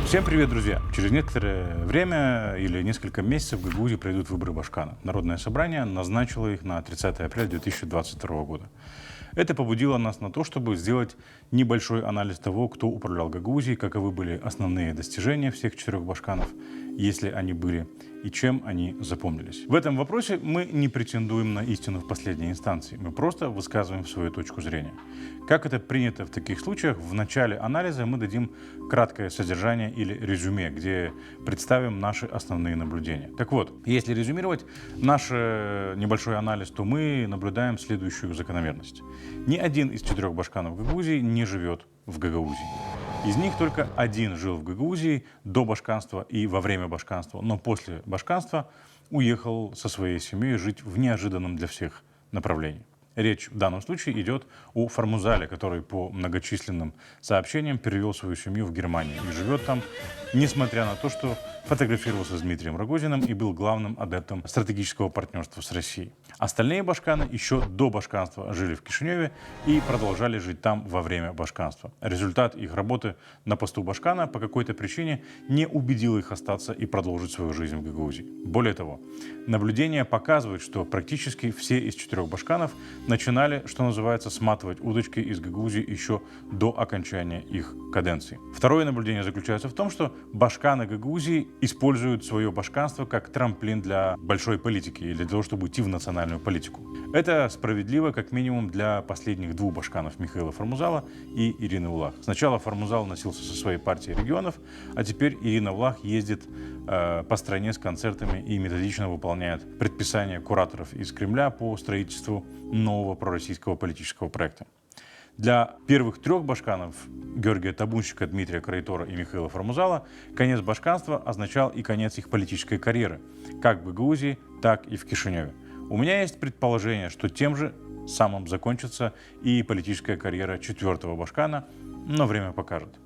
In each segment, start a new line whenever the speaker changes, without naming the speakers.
Всем привет, друзья! Через некоторое время или несколько месяцев в Гагаузии пройдут выборы Башкана. Народное собрание назначило их на 30 апреля 2022 года. Это побудило нас на то, чтобы сделать небольшой анализ того, кто управлял Гагаузией, каковы были основные достижения всех 4 башканов, если они были, и чем они запомнились. В этом вопросе мы не претендуем на истину в последней инстанции, мы просто высказываем свою точку зрения. Как это принято в таких случаях, в начале анализа мы дадим краткое содержание или резюме, где представим наши основные наблюдения. Так вот, если резюмировать наш небольшой анализ, то мы наблюдаем следующую закономерность. Ни один из 4 башканов Гагаузии не живет в Гагаузии. Из них только один жил в Гагаузии до башканства и во время башканства, но после башканства уехал со своей семьей жить в неожиданном для всех направлении. Речь в данном случае идет о Фармузале, который по многочисленным сообщениям перевел свою семью в Германию и живет там, несмотря на то, что фотографировался с Дмитрием Рогозиным и был главным адептом стратегического партнерства с Россией. Остальные башканы еще до башканства жили в Кишиневе и продолжали жить там во время башканства. Результат их работы на посту башкана по какой-то причине не убедил их остаться и продолжить свою жизнь в Гагаузии. Более того, наблюдения показывают, что практически все из 4 башканов начинали, что называется, сматывать удочки из Гагаузии еще до окончания их каденции. Второе наблюдение заключается в том, что башканы Гагаузии используют свое башканство как трамплин для большой политики или для того, чтобы уйти в национальную политику. Это справедливо как минимум для последних 2 башканов, Михаила Фармузала и Ирины Улах. Сначала Фармузал носился со своей партией регионов, а теперь Ирина Улах ездит по стране с концертами и методично выполняет предписания кураторов из Кремля по строительству нового пророссийского политического проекта. Для первых 3 башканов, Георгия Табунщика, Дмитрия Караитора и Михаила Фармузала, конец башканства означал и конец их политической карьеры, как в Гагаузии, так и в Кишиневе. У меня есть предположение, что тем же самым закончится и политическая карьера 4 башкана, но время покажет.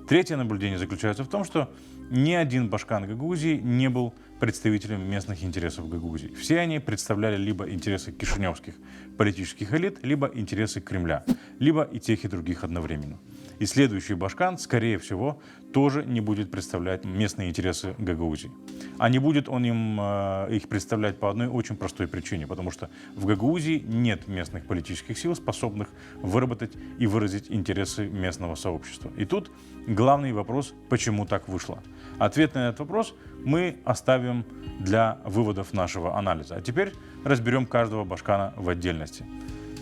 Третье наблюдение заключается в том, что ни один башкан Гагаузии не был представителем местных интересов Гагаузии. Все они представляли либо интересы кишиневских политических элит, либо интересы Кремля, либо и тех, и других одновременно. И следующий башкан, скорее всего, тоже не будет представлять местные интересы Гагаузии. А не будет он их представлять по одной очень простой причине, потому что в Гагаузии нет местных политических сил, способных выработать и выразить интересы местного сообщества. И тут главный вопрос, почему так вышло. Ответ на этот вопрос мы оставим для выводов нашего анализа. А теперь разберем каждого башкана в отдельности.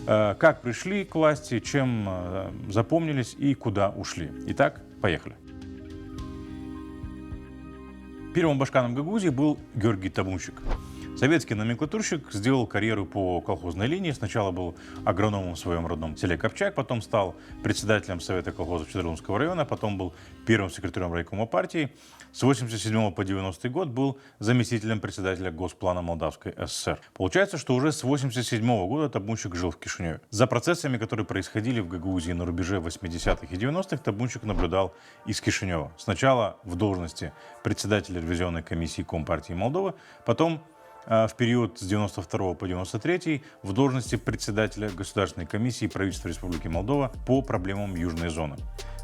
Как пришли к власти, чем запомнились и куда ушли. Итак, поехали. Первым башканом Гагаузии был Георгий Табунщик. Советский номенклатурщик сделал карьеру по колхозной линии. Сначала был агрономом в своем родном селе Копчак, потом стал председателем Совета колхозов Чедрлунского района, потом был первым секретарем райкома партии. С 1987 по 1990 год был заместителем председателя Госплана Молдавской ССР. Получается, что уже с 1987 года Табунщик жил в Кишиневе. За процессами, которые происходили в Гагаузии на рубеже 80-х и 90-х, Табунщик наблюдал из Кишинева. Сначала в должности председателя ревизионной комиссии Компартии Молдовы, потом в период с 92 по 93 в должности председателя Государственной комиссии правительства Республики Молдова по проблемам Южной зоны.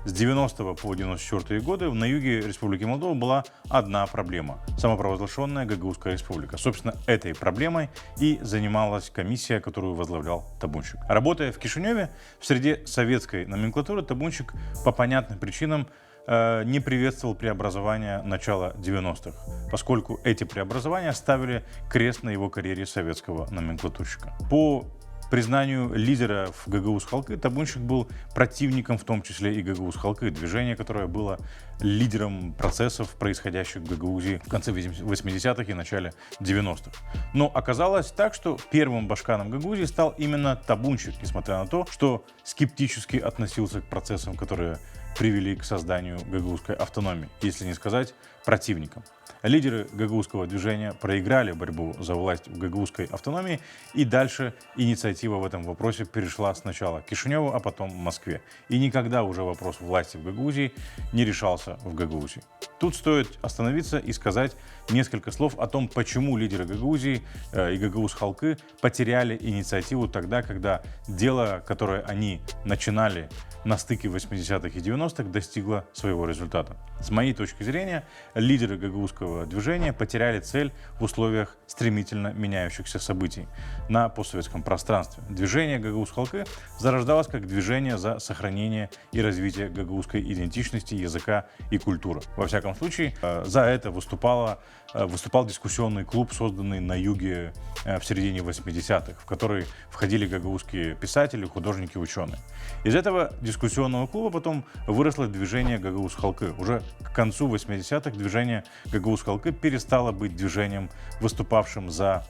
С 90 по 94 годы на юге Республики Молдова была одна проблема – самопровозглашенная Гагаузская республика. Собственно, этой проблемой и занималась комиссия, которую возглавлял Табунщик. Работая в Кишиневе, в среде советской номенклатуры, Табунщик по понятным причинам не приветствовал преобразования начала 90-х, поскольку эти преобразования ставили крест на его карьере советского номенклатурщика. По признанию лидеров Гагаузхалкы, Табунщик был противником, в том числе и Гагаузхалкы, движение, которое было лидером процессов, происходящих в Гагаузии в конце 80-х и начале 90-х. Но оказалось так, что первым башканом Гагаузии стал именно Табунщик, несмотря на то, что скептически относился к процессам, которые привели к созданию гагаузской автономии, если не сказать противником. Лидеры гагаузского движения проиграли борьбу за власть в гагаузской автономии, и дальше инициатива в этом вопросе перешла сначала к Кишиневу, а потом в Москве. И никогда уже вопрос власти в Гагаузии не решался в Гагаузии. Тут стоит остановиться и сказать несколько слов о том, почему лидеры Гагаузии и Гагаузхалкы потеряли инициативу тогда, когда дело, которое они начинали на стыке 80-х и 90-х, достигло своего результата. С моей точки зрения, лидеры гагаузского движения потеряли цель в условиях стремительно меняющихся событий на постсоветском пространстве. Движение Гагаузхалкы зарождалось как движение за сохранение и развитие гагаузской идентичности, языка и культуры. Во всяком случае, за это выступал дискуссионный клуб, созданный на юге в середине 80-х, в который входили гагаузские писатели, художники, ученые. Из этого дискуссионного клуба потом выросло движение Гагаузхалкы. Уже к концу 80-х движение Гагаузхалкы перестало быть движением, выступавшим за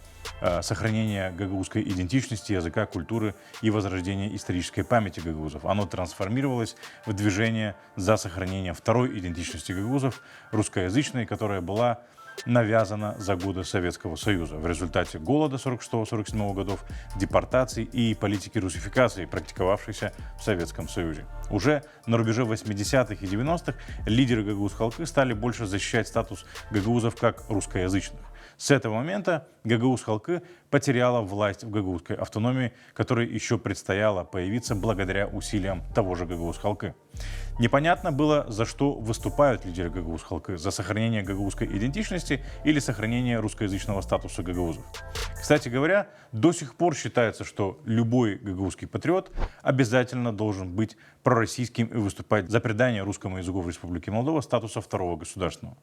сохранение гагаузской идентичности, языка, культуры и возрождение исторической памяти гагаузов. Оно трансформировалось в движение за сохранение второй идентичности гагаузов, русскоязычной, которая была навязана за годы Советского Союза в результате голода 46-47 годов, депортаций и политики русификации, практиковавшейся в Советском Союзе. Уже на рубеже 80-х и 90-х лидеры Гагаузхалкы стали больше защищать статус гагаузов как русскоязычных. С этого момента Гагаузхалкы потеряла власть в гагаузской автономии, которой еще предстояло появиться благодаря усилиям того же Гагаузхалкы. Непонятно было, за что выступают лидеры Гагаузхалкы: за сохранение гагаузской идентичности или сохранение русскоязычного статуса гагаузов. Кстати говоря, до сих пор считается, что любой гагаузский патриот обязательно должен быть пророссийским и выступать за придание русскому языку в Республике Молдова статуса второго государственного.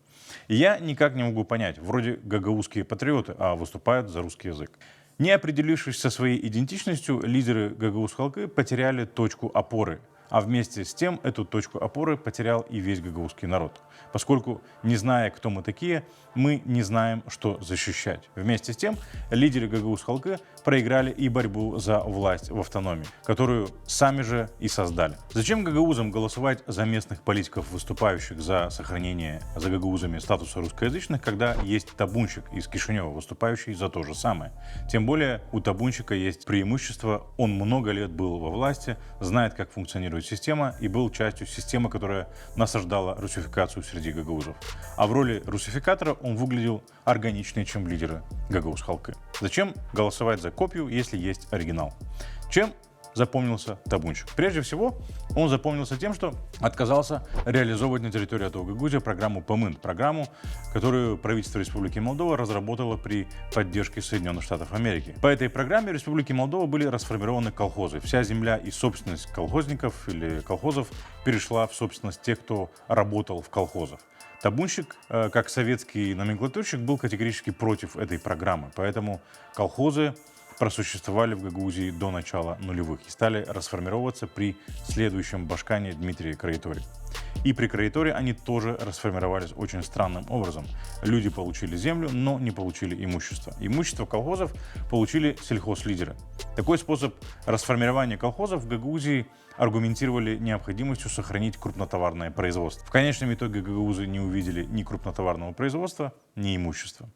И я никак не могу понять, вроде гагаузские патриоты, а выступают за русский язык. Не определившись со своей идентичностью, лидеры Гагаузхалкы потеряли точку опоры. А вместе с тем эту точку опоры потерял и весь гагаузский народ. Поскольку, не зная, кто мы такие, мы не знаем, что защищать. Вместе с тем, лидеры Гагаузхалкы проиграли и борьбу за власть в автономии, которую сами же и создали. Зачем гагаузам голосовать за местных политиков, выступающих за сохранение за гагаузами статуса русскоязычных, когда есть табунщик из Кишинева, выступающий за то же самое? Тем более у табунщика есть преимущество: он много лет был во власти, знает, как функционирует система, и был частью системы, которая насаждала русификацию среди гагаузов. А в роли русификатора он выглядел органичнее, чем лидеры Гагаузхалкы. Зачем голосовать за копию, если есть оригинал? Чем запомнился табунщик? Прежде всего, он запомнился тем, что отказался реализовывать на территории этого Гагаузия программу ПМИН, программу, которую правительство Республики Молдова разработало при поддержке Соединенных Штатов Америки. По этой программе в Республике Молдова были расформированы колхозы. Вся земля и собственность колхозников или колхозов перешла в собственность тех, кто работал в колхозах. Табунщик, как советский номенклатурщик, был категорически против этой программы, поэтому колхозы просуществовали в Гагаузии до начала нулевых и стали расформироваться при следующем башкане Дмитрии Краиторе. И при Краиторе они тоже расформировались очень странным образом. Люди получили землю, но не получили имущество. Имущество колхозов получили сельхозлидеры. Такой способ расформирования колхозов в Гагаузии аргументировали необходимостью сохранить крупнотоварное производство. В конечном итоге гагаузы не увидели ни крупнотоварного производства, ни имущества.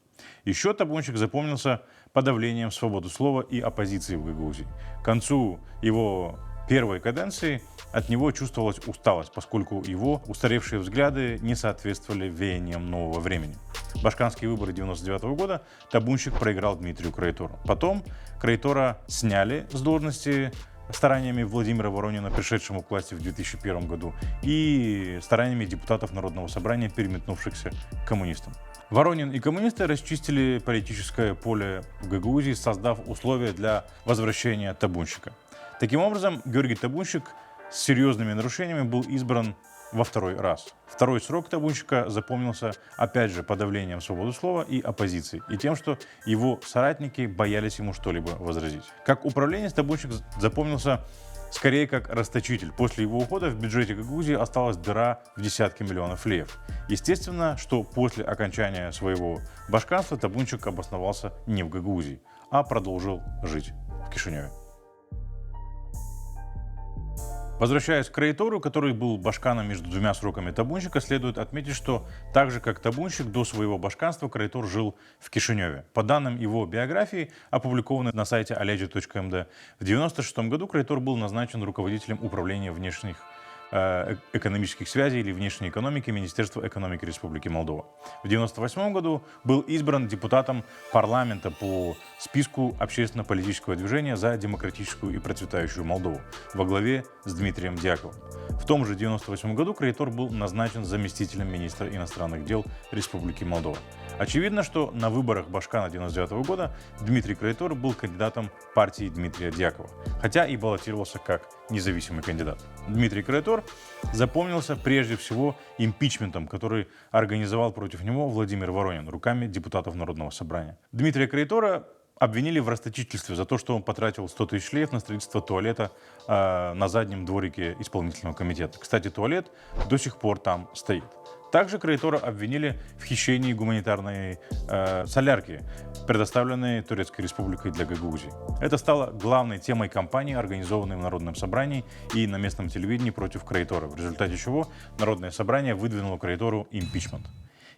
Еще табунщик запомнился подавлением свободы слова и оппозиции в Гагаузии. К концу его первой каденции от него чувствовалась усталость, поскольку его устаревшие взгляды не соответствовали веяниям нового времени. Башканские выборы 1999 года табунщик проиграл Дмитрию Краитору. Потом Краитора сняли с должности стараниями Владимира Воронина, пришедшему к власти в 2001 году, и стараниями депутатов Народного собрания, переметнувшихся к коммунистам. Воронин и коммунисты расчистили политическое поле в Гагаузии, создав условия для возвращения табунщика. Таким образом, Георгий Табунщик с серьезными нарушениями был избран во второй раз. Второй срок табунщика запомнился, опять же, подавлением свободы слова и оппозиции, и тем, что его соратники боялись ему что-либо возразить. Как управленец табунщик запомнился скорее как расточитель. После его ухода в бюджете Гагаузии осталась дыра в десятки миллионов леев. Естественно, что после окончания своего башканства табунщик обосновался не в Гагаузии, а продолжил жить в Кишиневе. Возвращаясь к Крейтору, который был башканом между двумя сроками табунщика, следует отметить, что так же, как табунщик, до своего башканства Крейтор жил в Кишиневе. По данным его биографии, опубликованной на сайте aleji.md, в 1996 году Крейтор был назначен руководителем управления внешних экономических связей или внешней экономики Министерства экономики Республики Молдова. В 1998 году был избран депутатом парламента по списку общественно-политического движения за демократическую и процветающую Молдову во главе с Дмитрием Дьяковым. В том же 1998 году Крейтор был назначен заместителем министра иностранных дел Республики Молдова. Очевидно, что на выборах Башкана 1999 года Дмитрий Крейтор был кандидатом партии Дмитрия Дьякова, хотя и баллотировался как независимый кандидат. Дмитрий Крейтор запомнился прежде всего импичментом, который организовал против него Владимир Воронин руками депутатов Народного собрания. Дмитрия Крейтора обвинили в расточительстве за то, что он потратил 100 тысяч леев на строительство туалета на заднем дворике исполнительного комитета. Кстати, туалет до сих пор там стоит. Также Крейтора обвинили в хищении гуманитарной солярки, предоставленной Турецкой Республикой для Гагаузии. Это стало главной темой кампании, организованной в Народном собрании и на местном телевидении против Крейтора, в результате чего Народное собрание выдвинуло Крейтору импичмент.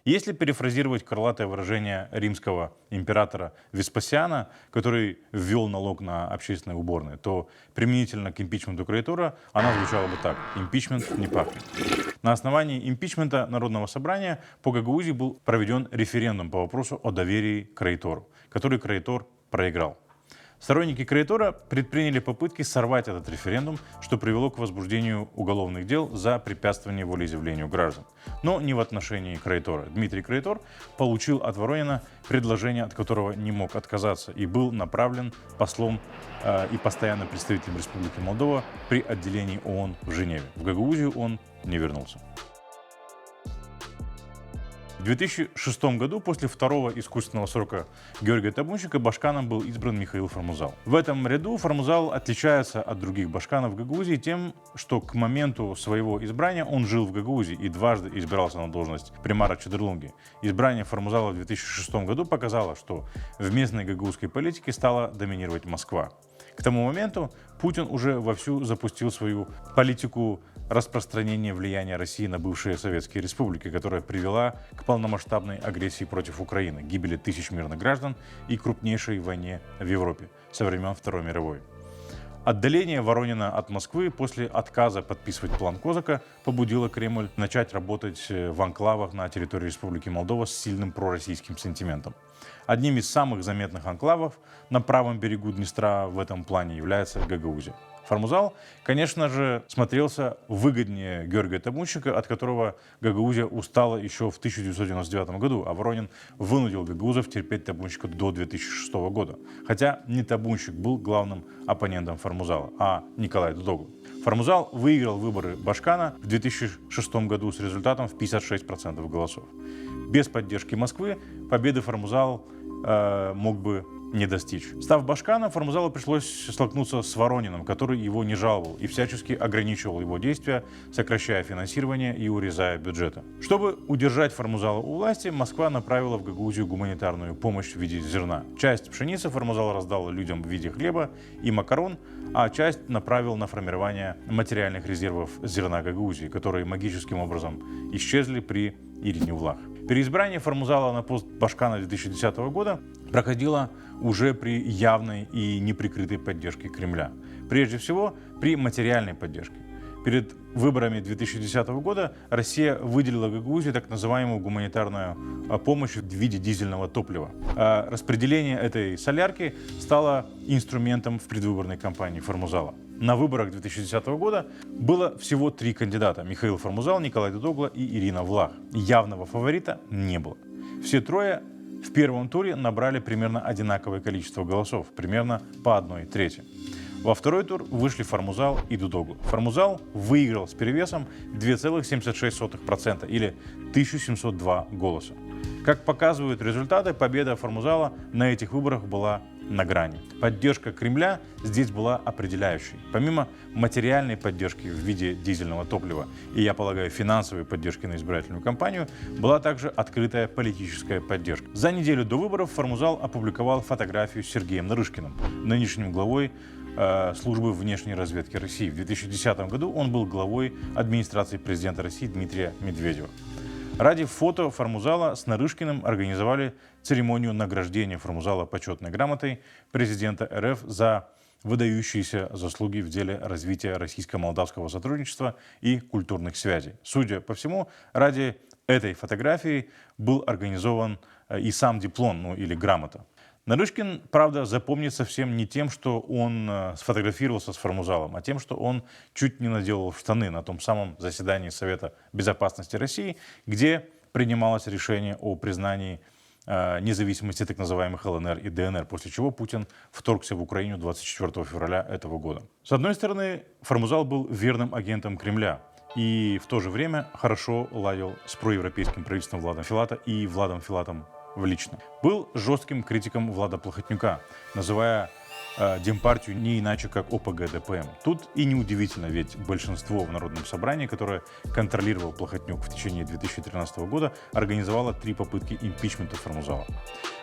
Если перефразировать крылатое выражение римского императора Веспасиана, который ввел налог на общественные уборные, то применительно к импичменту Крейтора она звучала бы так: импичмент не пахнет. На основании импичмента Народного собрания по Гагаузии был проведен референдум по вопросу о доверии Крейтору, который Крейтор проиграл. Сторонники Крейтора предприняли попытки сорвать этот референдум, что привело к возбуждению уголовных дел за препятствование волеизъявлению граждан. Но не в отношении Крейтора. Дмитрий Крейтор получил от Воронина предложение, от которого не мог отказаться, и был направлен послом и постоянным представителем Республики Молдова при отделении ООН в Женеве. В Гагаузию он не вернулся. В 2006 году, после второго искусственного срока Георгия Табунщика, башканом был избран Михаил Формузал. В этом ряду Формузал отличается от других башканов в Гагаузии тем, что к моменту своего избрания он жил в Гагаузии и дважды избирался на должность примара Чедерлунги. Избрание Формузала в 2006 году показало, что в местной гагаузской политике стала доминировать Москва. К тому моменту Путин уже вовсю запустил свою политику распространения влияния России на бывшие советские республики, которая привела к полномасштабной агрессии против Украины, гибели тысяч мирных граждан и крупнейшей войне в Европе со времен Второй мировой. Отдаление Воронина от Москвы после отказа подписывать план Козака побудило Кремль начать работать в анклавах на территории Республики Молдова с сильным пророссийским сентиментом. Одним из самых заметных анклавов на правом берегу Днестра в этом плане является Гагаузия. Формузал, конечно же, смотрелся выгоднее Георгия Табунщика, от которого Гагаузия устала еще в 1999 году, а Воронин вынудил гагаузов терпеть Табунщика до 2006 года. Хотя не Табунщик был главным оппонентом Формузала, а Николай Додоглу. Формузал выиграл выборы Башкана в 2006 году с результатом в 56% голосов. Без поддержки Москвы победы Формузал мог бы не достичь. Став башканом, Формузалу пришлось столкнуться с Ворониным, который его не жаловал и всячески ограничивал его действия, сокращая финансирование и урезая бюджеты. Чтобы удержать Формузала у власти, Москва направила в Гагаузию гуманитарную помощь в виде зерна. Часть пшеницы Формузал раздал людям в виде хлеба и макарон, а часть направил на формирование материальных резервов зерна Гагаузии, которые магическим образом исчезли при Ирине Влах. Переизбрание Формузала на пост башкана 2010 года проходило уже при явной и неприкрытой поддержке Кремля. Прежде всего, при материальной поддержке. Перед выборами 2010 года Россия выделила Гагаузии так называемую гуманитарную помощь в виде дизельного топлива. Распределение этой солярки стало инструментом в предвыборной кампании Формузала. На выборах 2010 года было всего 3 кандидата – Михаил Формузал, Николай Додогло и Ирина Влах. Явного фаворита не было. Все трое в первом туре набрали примерно одинаковое количество голосов, примерно по 1/3. Во второй тур вышли Формузал и Додогло. Формузал выиграл с перевесом 2,76% или 1702 голоса. Как показывают результаты, победа Формузала на этих выборах была на грани. Поддержка Кремля здесь была определяющей. Помимо материальной поддержки в виде дизельного топлива и, я полагаю, финансовой поддержки на избирательную кампанию, была также открытая политическая поддержка. За неделю до выборов Формузал опубликовал фотографию с Сергеем Нарышкиным, нынешним главой службы внешней разведки России. В 2010 году он был главой администрации президента России Дмитрия Медведева. Ради фото Формузала с Нарышкиным организовали церемонию награждения Формузала почетной грамотой президента РФ за выдающиеся заслуги в деле развития российско-молдавского сотрудничества и культурных связей. Судя по всему, ради этой фотографии был организован и сам диплом, ну или грамота. Нарышкин, правда, запомнится всем не тем, что он сфотографировался с Формузалом, а тем, что он чуть не наделал в штаны на том самом заседании Совета Безопасности России, где принималось решение о признании независимости так называемых ЛНР и ДНР, после чего Путин вторгся в Украину 24 февраля этого года. С одной стороны, Формузал был верным агентом Кремля и в то же время хорошо ладил с проевропейским правительством Влада Филата и Владом Филатом лично. Был жестким критиком Влада Плохотнюка, называя Демпартию не иначе, как ОПГ-ДПМ. Тут и неудивительно, ведь большинство в Народном собрании, которое контролировал Плохотнюк в течение 2013 года, организовало 3 попытки импичмента Формузала.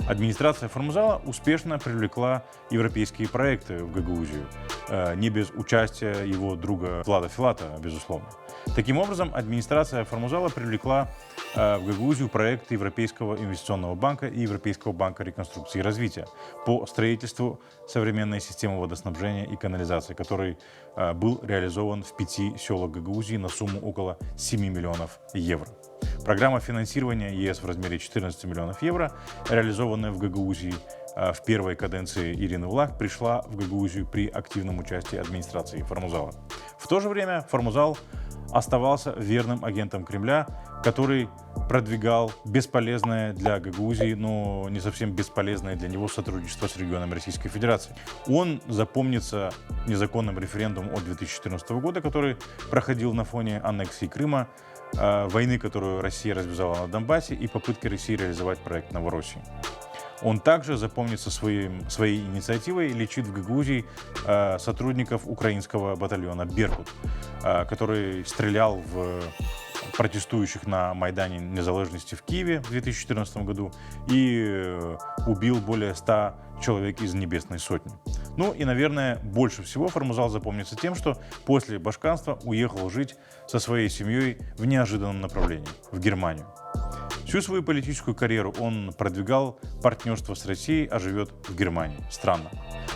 Администрация Формузала успешно привлекла европейские проекты в Гагаузию, не без участия его друга Влада Филата, безусловно. Таким образом, администрация Формузала привлекла в Гагаузию проект Европейского инвестиционного банка и Европейского банка реконструкции и развития по строительству современной системы водоснабжения и канализации, который был реализован в 5 селах Гагаузии на сумму около 7 миллионов евро. Программа финансирования ЕС в размере 14 миллионов евро, реализованная в Гагаузии в первой каденции Ирины Влах, пришла в Гагаузию при активном участии администрации Формузала. В то же время Формузал оставался верным агентом Кремля, который продвигал бесполезное для Гагаузии, но не совсем бесполезное для него сотрудничество с регионами Российской Федерации. Он запомнится незаконным референдумом от 2014 года, который проходил на фоне аннексии Крыма, войны, которую Россия развязала на Донбассе, и попытки России реализовать проект Новороссии. Он также запомнится своей инициативой лечит в Гагаузии сотрудников украинского батальона «Беркут», который стрелял в протестующих на Майдане Незалежности в Киеве в 2014 году и убил более 100 человек из Небесной Сотни. Ну и, наверное, больше всего Формузал запомнится тем, что после башканства уехал жить со своей семьей в неожиданном направлении, в Германию. Всю свою политическую карьеру он продвигал партнерство с Россией, а живет в Германии. Странно.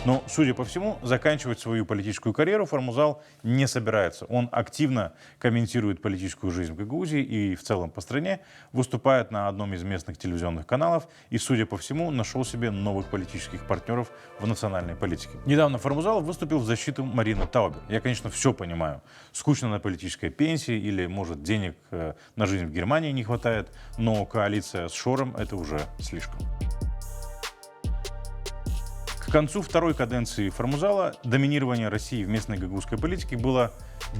Но, судя по всему, заканчивать свою политическую карьеру Формузал не собирается. Он активно комментирует политическую жизнь в Гагаузии и в целом по стране, выступает на одном из местных телевизионных каналов и, судя по всему, нашел себе новых политических партнеров в национальной политике. Недавно Формузал выступил в защиту Марины Таубер. Я, конечно, все понимаю. Скучно на политической пенсии или, может, денег на жизнь в Германии не хватает, но коалиция с Шором — это уже слишком. К концу второй каденции Формузала доминирование России в местной гагаузской политике было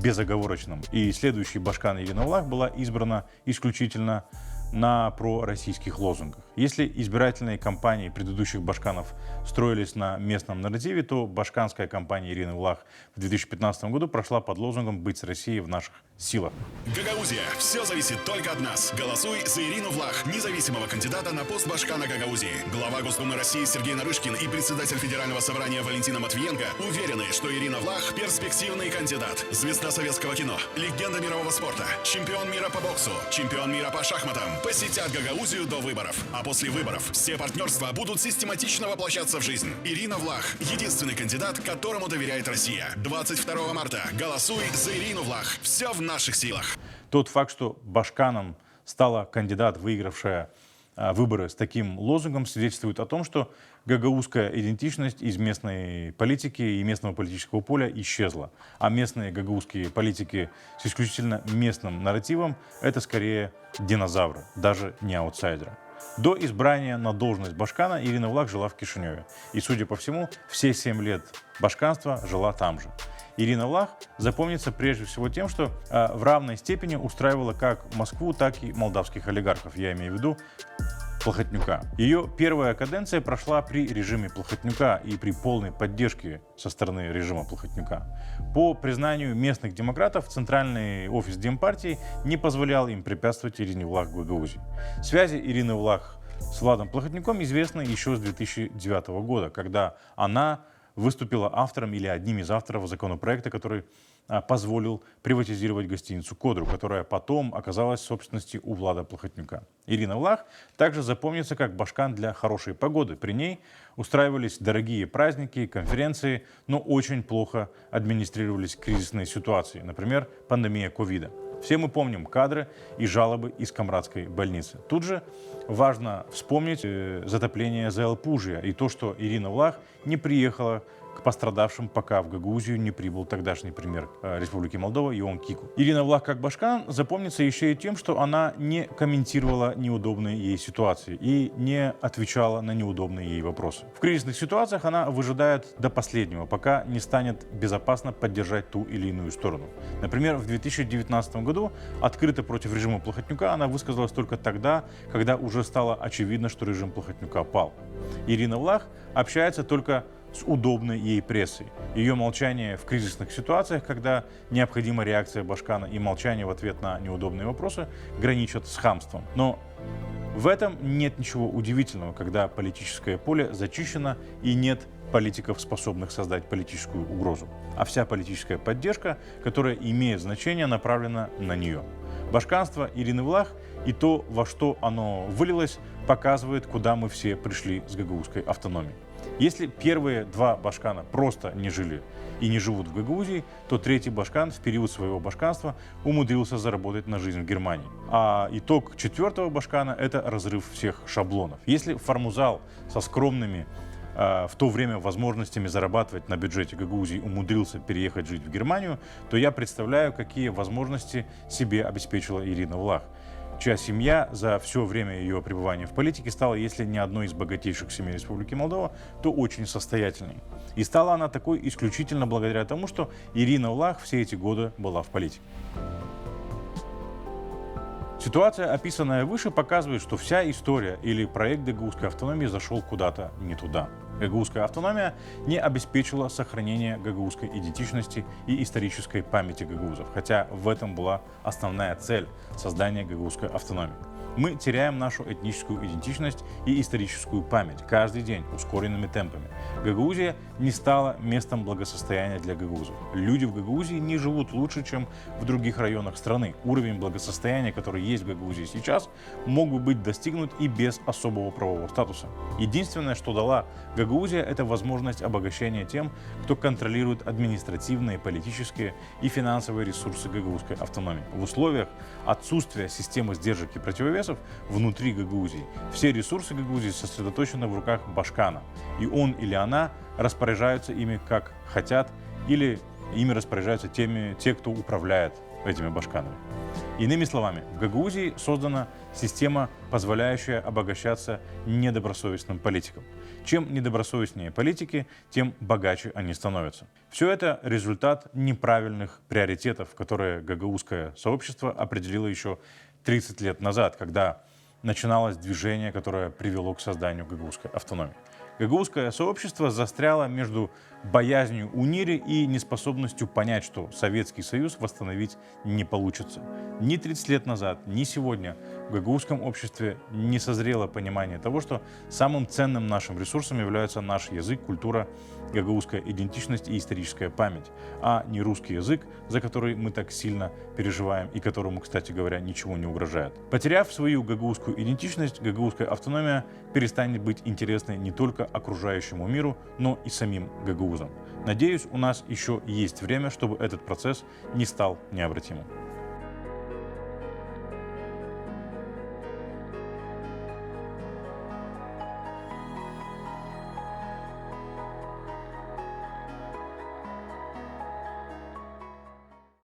безоговорочным, и следующий башкан Ирина Влах была избрана исключительно на пророссийских лозунгах. Если избирательные кампании предыдущих башканов строились на местном нарративе, то башканская кампания Ирины Влах в 2015 году прошла под лозунгом «Быть с Россией в наших силах».
Гагаузия. Все зависит только от нас. Голосуй за Ирину Влах, независимого кандидата на пост башкана Гагаузии. Глава Госдумы России Сергей Нарышкин и председатель Федерального собрания Валентина Матвиенко уверены, что Ирина Влах – перспективный кандидат. Звезда советского кино, легенда мирового спорта, чемпион мира по боксу, чемпион мира по шахматам. Посетят Гагаузию до выборов. А после выборов все партнерства будут систематично воплощаться в жизнь. Ирина Влах – единственный кандидат, которому доверяет Россия. 22 марта. Голосуй за Ирину Влах. Все в наших силах.
Тот факт, что башканом стала кандидат, выигравшая выборы с таким лозунгом, свидетельствует о том, что гагаузская идентичность из местной политики и местного политического поля исчезла. А местные гагаузские политики с исключительно местным нарративом — это скорее динозавры, даже не аутсайдеры. До избрания на должность башкана Ирина Влах жила в Кишиневе. И, судя по всему, все 7 лет башканства жила там же. Ирина Влах запомнится прежде всего тем, что в равной степени устраивала как Москву, так и молдавских олигархов. Я имею в виду Плохотнюка. Ее первая каденция прошла при режиме Плохотнюка и при полной поддержке со стороны режима Плохотнюка. По признанию местных демократов, центральный офис Демпартии не позволял им препятствовать Ирине Влах в Гагаузии. Связи Ирины Влах с Владом Плохотнюком известны еще с 2009 года, когда она выступила автором или одним из авторов законопроекта, который позволил приватизировать гостиницу «Кодру», которая потом оказалась в собственности у Влада Плохотнюка. Ирина Влах также запомнится как Башкан для хорошей погоды. При ней устраивались дорогие праздники, конференции, но очень плохо администрировались кризисные ситуации, например, пандемия ковида. Все мы помним кадры и жалобы из Камрадской больницы. Тут же важно вспомнить затопление Заалпужья и то, что Ирина Влах не приехала к пострадавшим, пока в Гагаузию не прибыл тогдашний премьер Республики Молдова Ион Кику. Ирина Влах как Башкан запомнится еще и тем, что она не комментировала неудобные ей ситуации и не отвечала на неудобные ей вопросы. В кризисных ситуациях она выжидает до последнего, пока не станет безопасно поддержать ту или иную сторону. Например, в 2019 году открыто против режима Плохотнюка она высказалась только тогда, когда уже стало очевидно, что режим Плохотнюка пал. Ирина Влах общается только с удобной ей прессой. Ее молчание в кризисных ситуациях, когда необходима реакция Башкана, и молчание в ответ на неудобные вопросы граничат с хамством. Но в этом нет ничего удивительного, когда политическое поле зачищено и нет политиков, способных создать политическую угрозу. А вся политическая поддержка, которая имеет значение, направлена на нее. Башканство Ирины Влах и то, во что оно вылилось, показывает, куда мы все пришли с гагаузской автономией. Если первые два Башкана просто не жили и не живут в Гагаузии, то третий Башкан в период своего башканства умудрился заработать на жизнь в Германии. А итог четвертого Башкана – это разрыв всех шаблонов. Если Формузал со скромными в то время возможностями зарабатывать на бюджете Гагаузии умудрился переехать жить в Германию, то я представляю, какие возможности себе обеспечила Ирина Влах, чья семья за все время ее пребывания в политике стала, если не одной из богатейших семей Республики Молдова, то очень состоятельной. И стала она такой исключительно благодаря тому, что Ирина Влах все эти годы была в политике. Ситуация, описанная выше, показывает, что вся история или проект гагаузской автономии зашел куда-то не туда. Гагаузская автономия не обеспечила сохранение гагаузской идентичности и исторической памяти гагаузов, хотя в этом была основная цель создания гагаузской автономии. Мы теряем нашу этническую идентичность и историческую память каждый день ускоренными темпами. Гагаузия не стала местом благосостояния для гагаузов. Люди в Гагаузии не живут лучше, чем в других районах страны. Уровень благосостояния, который есть в Гагаузии сейчас, мог бы быть достигнут и без особого правового статуса. Единственное, что дала Гагаузия, это возможность обогащения тем, кто контролирует административные, политические и финансовые ресурсы гагаузской автономии. В условиях отсутствия системы сдержек и противовесов внутри Гагаузии все ресурсы Гагаузии сосредоточены в руках Башкана, и он или она распоряжаются ими как хотят, или ими распоряжаются те, кто управляет этими башканами. Иными словами, в Гагаузии создана система, позволяющая обогащаться недобросовестным политикам. Чем недобросовестнее политики, тем богаче они становятся. Все это результат неправильных приоритетов, которые гагаузское сообщество определило еще 30 лет назад, когда начиналось движение, которое привело к созданию гагаузской автономии. Гагаузское сообщество застряло между боязнью унири и неспособностью понять, что Советский Союз восстановить не получится. Ни 30 лет назад, ни сегодня в гагаузском обществе не созрело понимание того, что самым ценным нашим ресурсом являются наш язык, культура, гагаузская идентичность и историческая память, а не русский язык, за который мы так сильно переживаем и которому, кстати говоря, ничего не угрожает. Потеряв свою гагаузскую идентичность, гагаузская автономия перестанет быть интересной не только окружающему миру, но и самим гагаузам. Надеюсь, у нас еще есть время, чтобы этот процесс не стал необратимым.